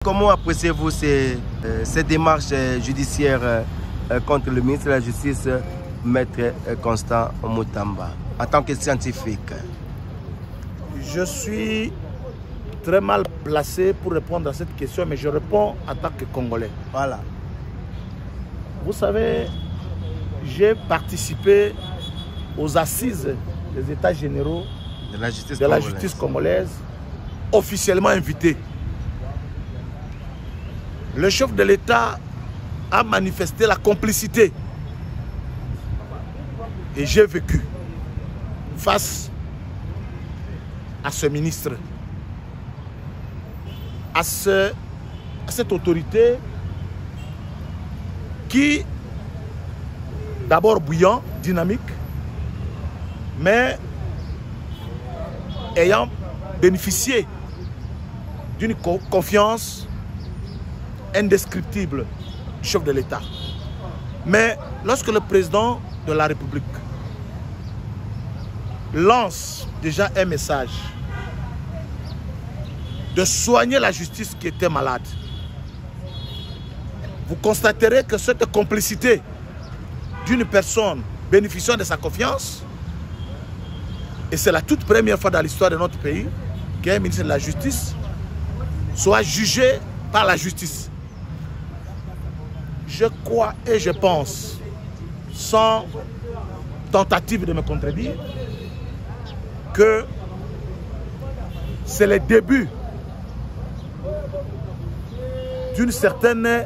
Comment appréciez-vous ces démarches judiciaires contre le ministre de la Justice, Maître Constant Moutamba, en tant que scientifique? Je suis très mal placé pour répondre à cette question, mais je réponds en tant que Congolais. Voilà. Vous savez, j'ai participé aux assises des États généraux de la justice congolaise, officiellement invité. Le chef de l'État a manifesté la complicité. Et j'ai vécu face à ce ministre, à cette autorité qui, d'abord bouillant, dynamique, mais ayant bénéficié d'une confiance indescriptible du chef de l'État. Mais lorsque le président de la République lance déjà un message de soigner la justice qui était malade, vous constaterez que cette complicité d'une personne bénéficiant de sa confiance, et c'est la toute première fois dans l'histoire de notre pays qu'un ministre de la Justice soit jugé par la justice. Je crois et je pense, sans tentative de me contredire, que c'est le début d'une certaine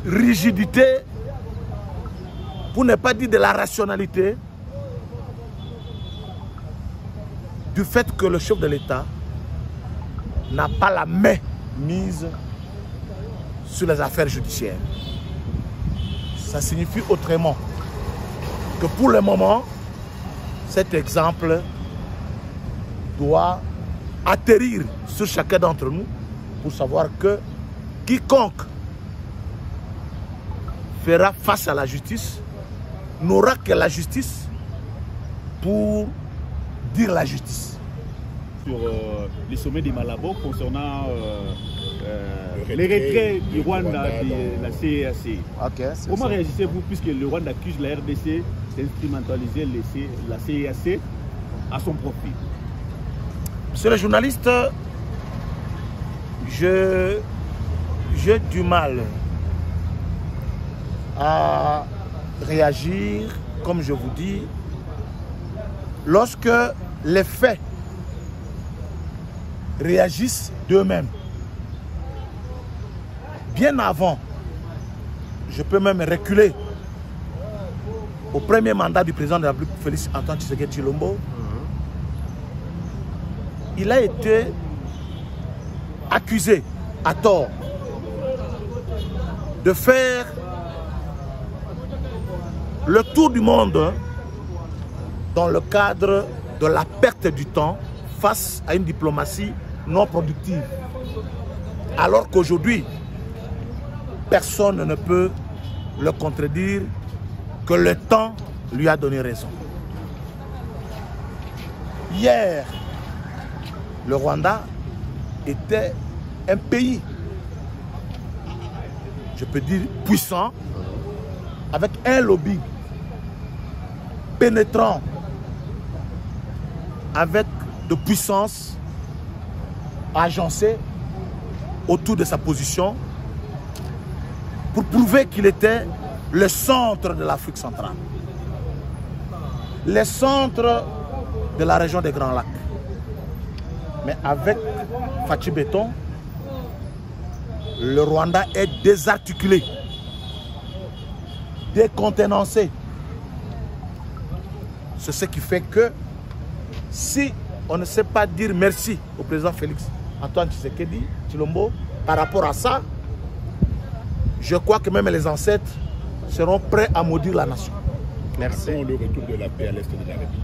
rigidité, pour ne pas dire de la rationalité, du fait que le chef de l'État n'a pas la main mise sur les affaires judiciaires. Ça signifie autrement que pour le moment, cet exemple doit atterrir sur chacun d'entre nous pour savoir que quiconque fera face à la justice n'aura que la justice pour dire la justice. Sur les sommets des Malabo concernant les retraits du Rwanda de la CEAC. Okay, comment réagissez-vous puisque le Rwanda accuse la RDC d'instrumentaliser la CEAC à son profit? Monsieur le journaliste, j'ai du mal à réagir, comme je vous dis, lorsque les faits réagissent d'eux-mêmes. Bien avant, je peux même reculer au premier mandat du président de la République, Félix Antoine Tshisekedi Tshilombo. Il a été accusé à tort de faire le tour du monde dans le cadre de la perte du temps face à une diplomatie non productive. Alors qu'aujourd'hui, personne ne peut le contredire que le temps lui a donné raison. Hier, le Rwanda était un pays, je peux dire puissant, avec un lobby pénétrant, avec de puissance agencée autour de sa position pour prouver qu'il était le centre de l'Afrique centrale, le centre de la région des Grands Lacs. Mais avec Fachi Béton, le Rwanda est désarticulé, décontenancé. C'est ce qui fait que si on ne sait pas dire merci au président Félix Antoine Tshisekedi Tshilombo par rapport à ça, je crois que même les ancêtres seront prêts à maudire la nation. Merci. Le retour de la paix à l'est de la République.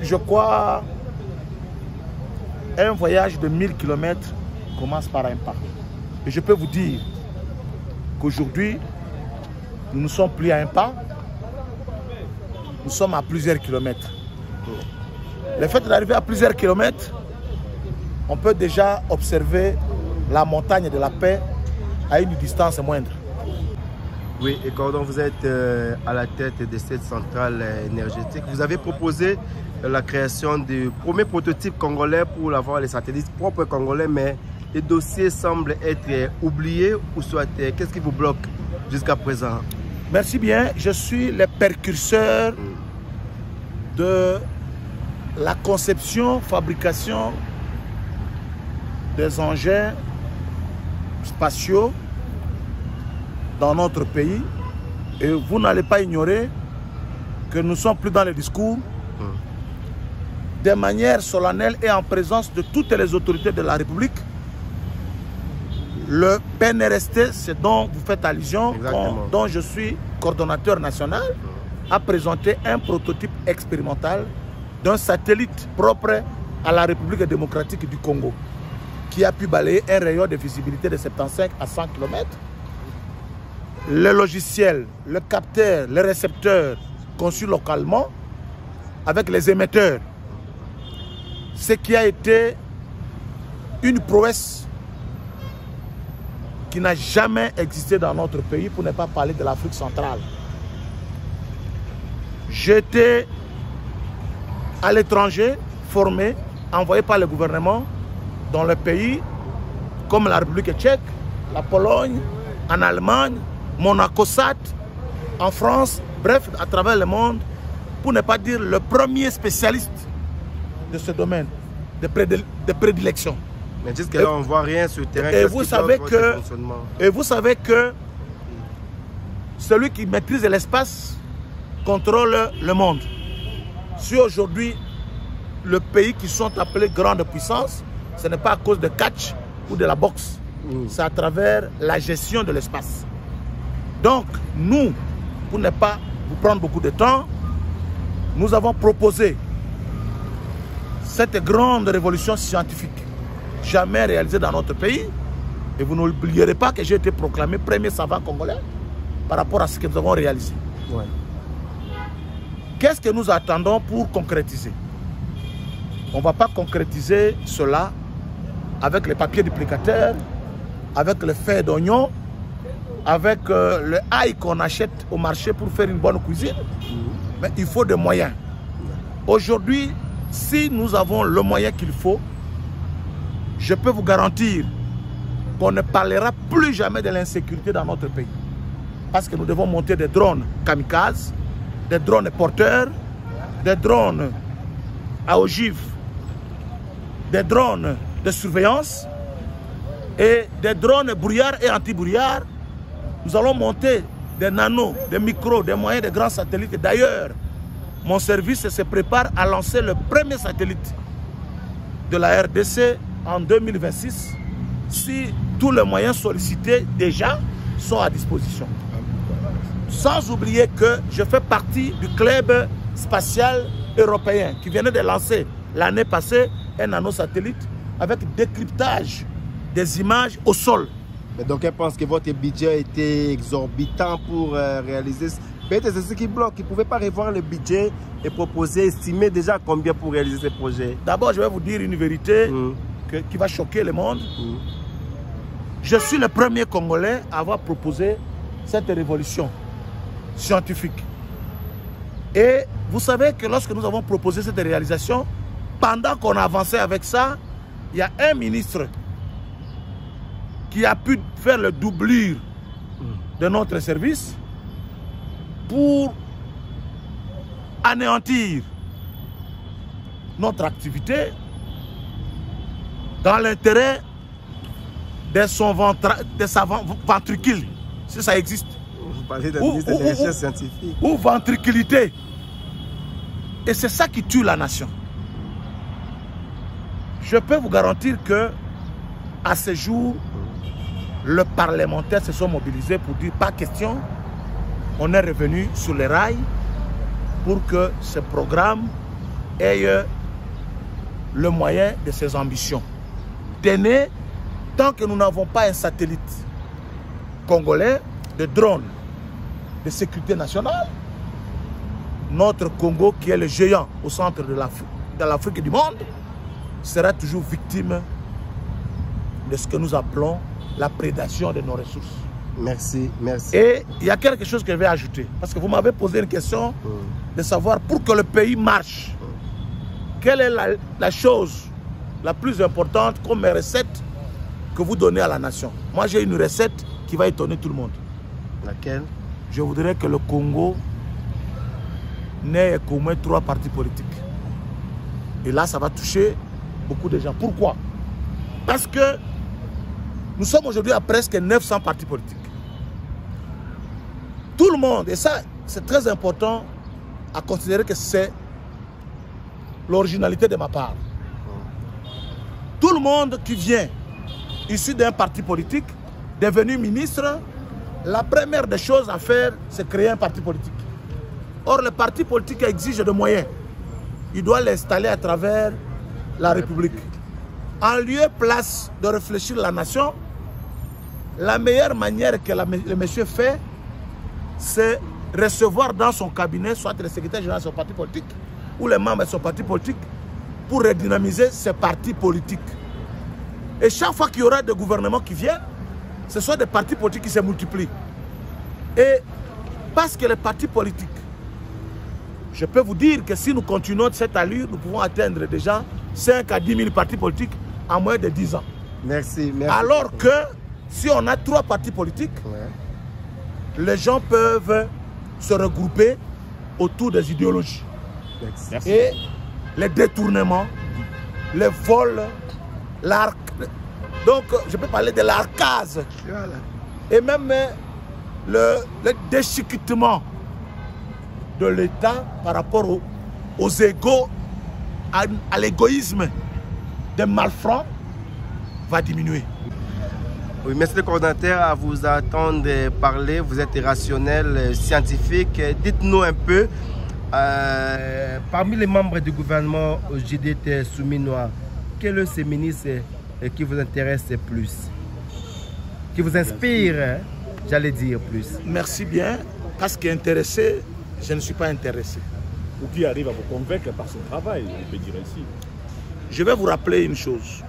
Je crois un voyage de 1000 km commence par un pas. Et je peux vous dire qu'aujourd'hui, nous ne sommes plus à un pas, nous sommes à plusieurs kilomètres. Le fait d'arriver à plusieurs kilomètres, on peut déjà observer la montagne de la paix à une distance moindre. Oui, et Cordon, vous êtes à la tête de cette centrale énergétique. Vous avez proposé la création du premier prototype congolais pour avoir les satellites propres congolais, mais les dossiers semblent être oubliés ou soit qu'est-ce qui vous bloque jusqu'à présent? Merci bien. Je suis le précurseur de la conception, fabrication des engins spatiaux dans notre pays. Et vous n'allez pas ignorer que nous ne sommes plus dans les discours. De manière solennelle et en présence de toutes les autorités de la République, le PNRST, c'est dont vous faites allusion, dont je suis coordonnateur national, a présenté un prototype expérimental d'un satellite propre à la République démocratique du Congo, qui a pu balayer un rayon de visibilité de 75 à 100 km. Le logiciel, le capteur, le récepteur conçu localement avec les émetteurs, ce qui a été une prouesse qui n'a jamais existé dans notre pays, pour ne pas parler de l'Afrique centrale. J'étais à l'étranger, formé, envoyé par le gouvernement dans le pays comme la République tchèque, la Pologne, en Allemagne, Monaco SAT, en France, bref, à travers le monde, pour ne pas dire le premier spécialiste de ce domaine de prédilection. Mais jusqu'à là, on ne voit rien sur le terrain. Et vous savez que celui qui maîtrise l'espace contrôle le monde. Si aujourd'hui, le pays qui sont appelés grandes puissances, ce n'est pas à cause de catch ou de la boxe. C'est à travers la gestion de l'espace. Donc, nous, pour ne pas vous prendre beaucoup de temps, nous avons proposé cette grande révolution scientifique jamais réalisée dans notre pays. Et vous n'oublierez pas que j'ai été proclamé premier savant congolais par rapport à ce que nous avons réalisé. Ouais. Qu'est-ce que nous attendons pour concrétiser? On ne va pas concrétiser cela avec les papiers duplicateurs, avec le fer d'oignon, avec le ail qu'on achète au marché pour faire une bonne cuisine. Mais il faut des moyens. Aujourd'hui, si nous avons le moyen qu'il faut, je peux vous garantir qu'on ne parlera plus jamais de l'insécurité dans notre pays. Parce que nous devons monter des drones kamikazes, des drones porteurs, des drones à ogive, des drones de surveillance et des drones brouillard et anti-brouillard. Nous allons monter des nanos, des micros, des moyens de grands satellites. D'ailleurs, mon service se prépare à lancer le premier satellite de la RDC en 2026 si tous les moyens sollicités déjà sont à disposition. Sans oublier que je fais partie du club spatial européen qui venait de lancer l'année passée un nanosatellite avec décryptage des images au sol. Mais donc elle pense que votre budget était exorbitant pour réaliser. Peut-être c'est ce qui bloque. Ils ne pouvaient pas revoir le budget et proposer, estimer déjà combien pour réaliser ce projet. D'abord, je vais vous dire une vérité qui va choquer le monde. Je suis le premier Congolais à avoir proposé cette révolution scientifique. Et vous savez que lorsque nous avons proposé cette réalisation, pendant qu'on avançait avec ça, il y a un ministre qui a pu faire le doublure de notre service pour anéantir notre activité dans l'intérêt de sa ventricule, si ça existe. Vous parlez de ministre des recherches scientifiques. Ou ventriculité. Et c'est ça qui tue la nation. Je peux vous garantir que à ce jour, les parlementaires se sont mobilisés pour dire pas question, on est revenu sur les rails pour que ce programme ait le moyen de ses ambitions. Tenez, tant que nous n'avons pas un satellite congolais de drone de sécurité nationale, notre Congo qui est le géant au centre de dans l'Afrique et du monde sera toujours victime de ce que nous appelons la prédation de nos ressources. Merci, merci. Et il y a quelque chose que je vais ajouter. Parce que vous m'avez posé une question de savoir pour que le pays marche, quelle est la chose la plus importante comme recette que vous donnez à la nation. Moi, j'ai une recette qui va étonner tout le monde. Laquelle? Je voudrais que le Congo n'ait qu'au moins 3 partis politiques. Et là, ça va toucher beaucoup de gens. Pourquoi? Parce que nous sommes aujourd'hui à presque 900 partis politiques. Tout le monde, et ça, c'est très important à considérer que c'est l'originalité de ma part. Tout le monde qui vient issu d'un parti politique, devenu ministre, la première des choses à faire, c'est créer un parti politique. Or, le parti politique exige des moyens. Il doit l'installer à travers la République. En lieu et place de réfléchir la nation, la meilleure manière que le monsieur fait, c'est recevoir dans son cabinet, soit le secrétaire général de son parti politique, ou les membres de son parti politique, pour redynamiser ces partis politiques. Et chaque fois qu'il y aura des gouvernements qui viennent, ce sont des partis politiques qui se multiplient. Et parce que les partis politiques, je peux vous dire que si nous continuons de cette allure, nous pouvons atteindre déjà 5 à 10 000 partis politiques en moins de 10 ans. Merci, merci. Alors que si on a 3 partis politiques, les gens peuvent se regrouper autour des idéologies. Merci. Et les détournements, les vols, l'arc. Donc, je peux parler de l'arcase. Voilà. Et même le déchiquetement de l'État par rapport aux égos, à l'égoïsme des malfrats va diminuer. Oui, merci le coordinateur à vous attendre parler. Vous êtes rationnel, scientifique. Dites-nous un peu, parmi les membres du gouvernement JDT Souminois, quel est ce ministre qui vous intéresse le plus? Qui vous inspire, j'allais dire plus? Merci bien. Parce qu'intéressé, je ne suis pas intéressé. Ou qui arrive à vous convaincre par son travail, on peut dire ainsi. Je vais vous rappeler une chose.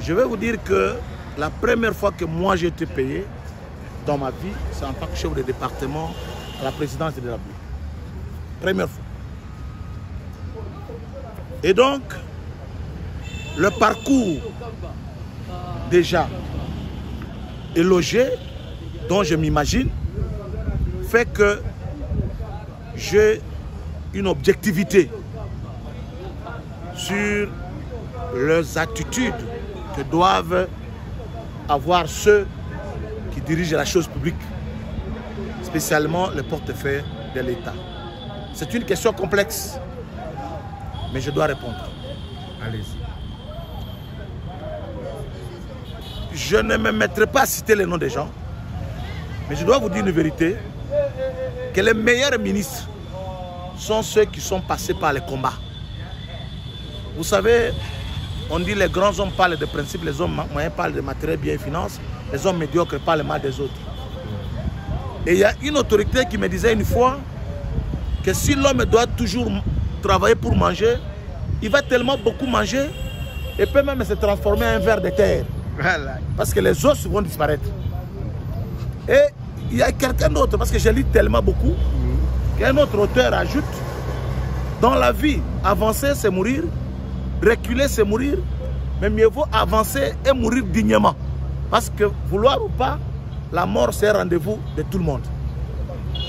Je vais vous dire que la première fois que moi j'ai été payé dans ma vie, c'est en tant que chef de département à la présidence de la République. Première fois. Et donc, le parcours déjà élogé, dont je m'imagine, fait que j'ai une objectivité sur les attitudes que doivent avoir ceux qui dirigent la chose publique, spécialement le portefeuille de l'État. C'est une question complexe, mais je dois répondre. Allez-y. Je ne me mettrai pas à citer les noms des gens, mais je dois vous dire une vérité, que les meilleurs ministres sont ceux qui sont passés par les combats. Vous savez, on dit les grands hommes parlent de principes, les hommes moyens parlent de matériel, biens et finances, les hommes médiocres parlent mal des autres. Et il y a une autorité qui me disait une fois que si l'homme doit toujours travailler pour manger, il va tellement beaucoup manger et peut même se transformer en un ver de terre. Voilà. Parce que les os vont disparaître. Et il y a quelqu'un d'autre, parce que je lis tellement beaucoup, qu'un autre auteur ajoute, dans la vie, avancer c'est mourir, reculer c'est mourir, mais mieux vaut avancer et mourir dignement. Parce que vouloir ou pas, la mort c'est un rendez-vous de tout le monde.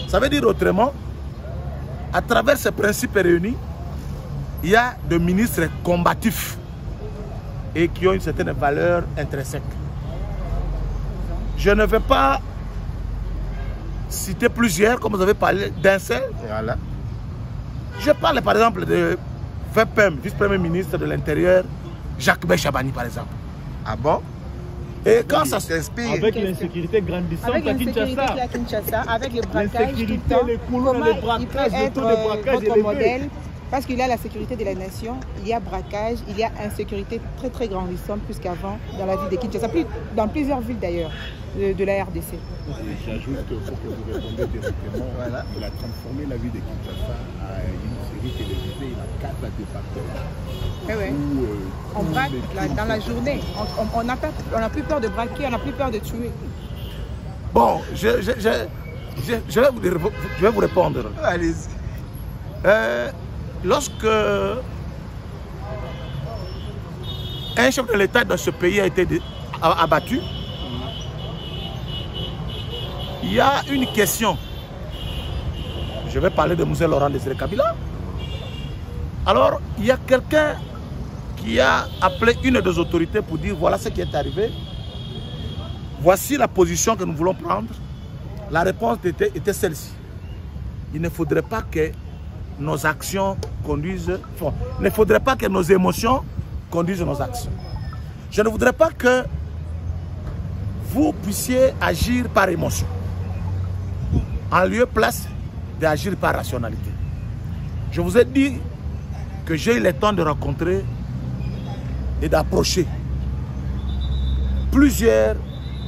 Ça veut dire autrement, à travers ces principes réunis, il y a des ministres combatifs et qui ont une certaine valeur intrinsèque. Je ne vais pas citer plusieurs, comme vous avez parlé d'un seul. Voilà. Je parle par exemple de VPM, vice-premier ministre de l'Intérieur, Jacques Chabani par exemple. Ah bon? Et quand ça s'inspire... Avec l'insécurité grandissante à Kinshasa, avec le braquage tout le temps, les couloirs, comment les braquages, il peut être votre élevés. modèle? Parce qu'il y a la sécurité de la nation, il y a braquage, il y a insécurité très très grandissante plus qu'avant dans la ville de Kinshasa, dans plusieurs villes d'ailleurs de la RDC. J'ajoute qu'il faut que vous répondiez directement. Voilà. Il a transformé la ville de Kinshasa à une série série télévisée, il a 4 départements. Eh ouais. On braque dans la journée. On n'a plus peur de braquer, on n'a plus peur de tuer. Bon, je vais vous répondre. Allez-y. Lorsque un chef de l'État dans ce pays a été abattu, il y a une question. Je vais parler de Moussa Laurent Désiré Kabila. Alors, il y a quelqu'un qui a appelé une des autorités pour dire voilà ce qui est arrivé. Voici la position que nous voulons prendre. La réponse était celle-ci. Il ne faudrait pas que nos actions conduisent... il ne faudrait pas que nos émotions conduisent nos actions. Je ne voudrais pas que vous puissiez agir par émotion, en lieu place d'agir par rationalité. Je vous ai dit que j'ai eu le temps de rencontrer et d'approcher plusieurs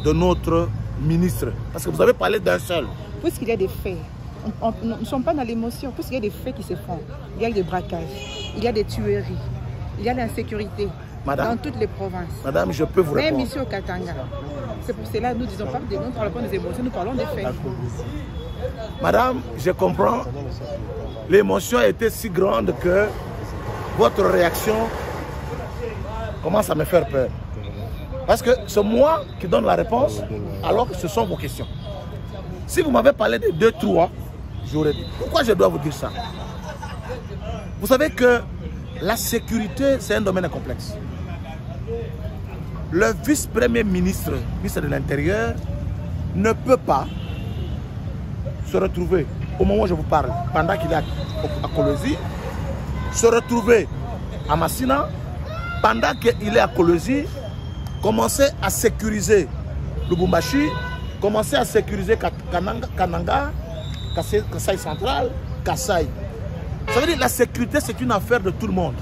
de notre ministre. Parce que vous avez parlé d'un seul. Puisqu'il y a des faits, nous ne sommes pas dans l'émotion, puisqu'il y a des faits qui se font. Il y a des braquages, il y a des tueries, il y a l'insécurité dans toutes les provinces. Madame, je peux vous répondre. Même ici au Katanga. C'est pour cela que nous ne disons pas nous ne parlons pas des émotions, nous parlons des faits. Madame, je comprends. L'émotion était si grande que votre réaction commence à me faire peur. Parce que c'est moi qui donne la réponse, alors que ce sont vos questions. Si vous m'avez parlé de 2-3, j'aurais dit. Pourquoi je dois vous dire ça? Vous savez que la sécurité, c'est un domaine complexe. Le vice-premier ministre, ministre de l'Intérieur, ne peut pas se retrouver, au moment où je vous parle, pendant qu'il est à Kolwezi, se retrouver à Massina, pendant qu'il est à Kolwezi, commencer à sécuriser Lubumbashi, commencer à sécuriser Kananga, Kasaï Central, Kasaï. Ça veut dire que la sécurité, c'est une affaire de tout le monde.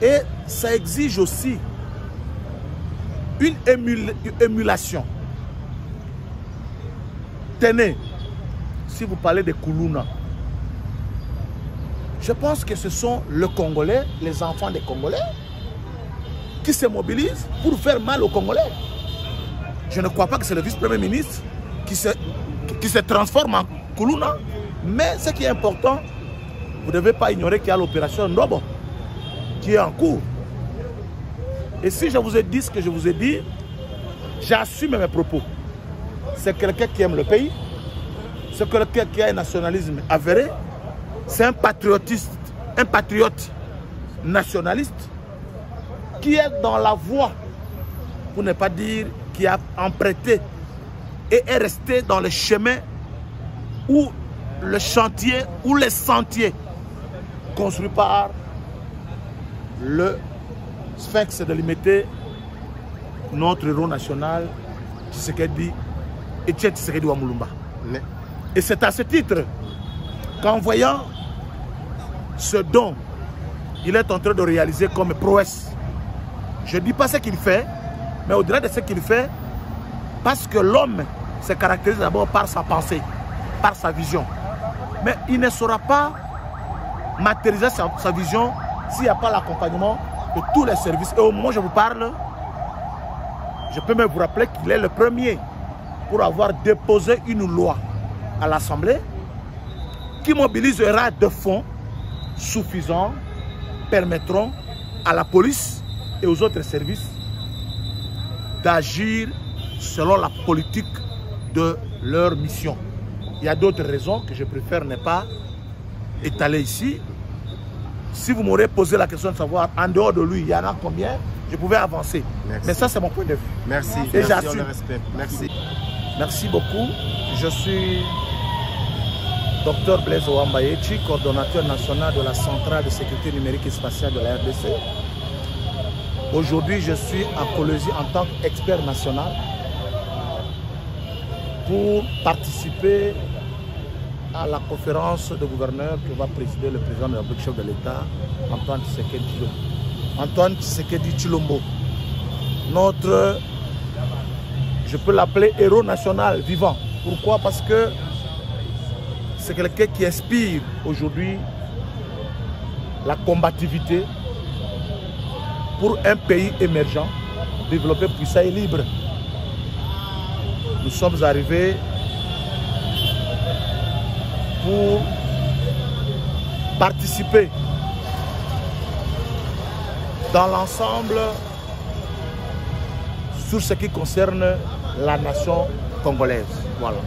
Et ça exige aussi une émulation. Tenez, si vous parlez de Koulouna, je pense que ce sont les Congolais, les enfants des Congolais, qui se mobilisent pour faire mal aux Congolais. Je ne crois pas que c'est le vice-premier ministre qui se transforme en Koulouna. Mais ce qui est important, vous ne devez pas ignorer qu'il y a l'opération Ndobo qui est en cours. Et si je vous ai dit ce que je vous ai dit, j'assume mes propos. C'est quelqu'un qui aime le pays, c'est quelqu'un qui a un nationalisme avéré, c'est un patriote nationaliste qui est dans la voie, pour ne pas dire qui a emprunté et est resté dans le chemin ou le chantier ou les sentiers construits par le Sphinx de Limité, notre héros national, Tshisekedi, Etienne Tshisekedi Wamulumba. Et c'est à ce titre qu'en voyant ce don, il est en train de réaliser comme prouesse. Je ne dis pas ce qu'il fait, mais au-delà de ce qu'il fait, parce que l'homme se caractérise d'abord par sa pensée, par sa vision. Mais il ne saura pas matérialiser sa vision s'il n'y a pas l'accompagnement de tous les services. Et au moment où je vous parle, je peux même vous rappeler qu'il est le premier pour avoir déposé une loi à l'Assemblée qui mobilisera de fonds suffisants, permettront à la police et aux autres services d'agir selon la politique de leur mission. Il y a d'autres raisons que je préfère ne pas étaler ici. Si vous m'aurez posé la question de savoir en dehors de lui, il y en a combien, je pouvais avancer. Merci. Mais ça, c'est mon point de vue. Merci. Et Merci, on le j'assume. respecte. Merci. Merci beaucoup. Je suis Dr Blaise Ouambayechi, coordonnateur national de la Centrale de sécurité numérique et spatiale de la RDC. Aujourd'hui, je suis à Kolwezi en tant qu'expert national pour participer à la conférence de gouverneurs que va présider le président de la République, chef de l'État, Antoine Tshisekedi Tshilombo. Notre, je peux l'appeler héros national vivant. Pourquoi? Parce que c'est quelqu'un qui inspire aujourd'hui la combativité pour un pays émergent, développé, puissant et libre. Nous sommes arrivés pour participer dans l'ensemble sur ce qui concerne la nation congolaise. Voilà.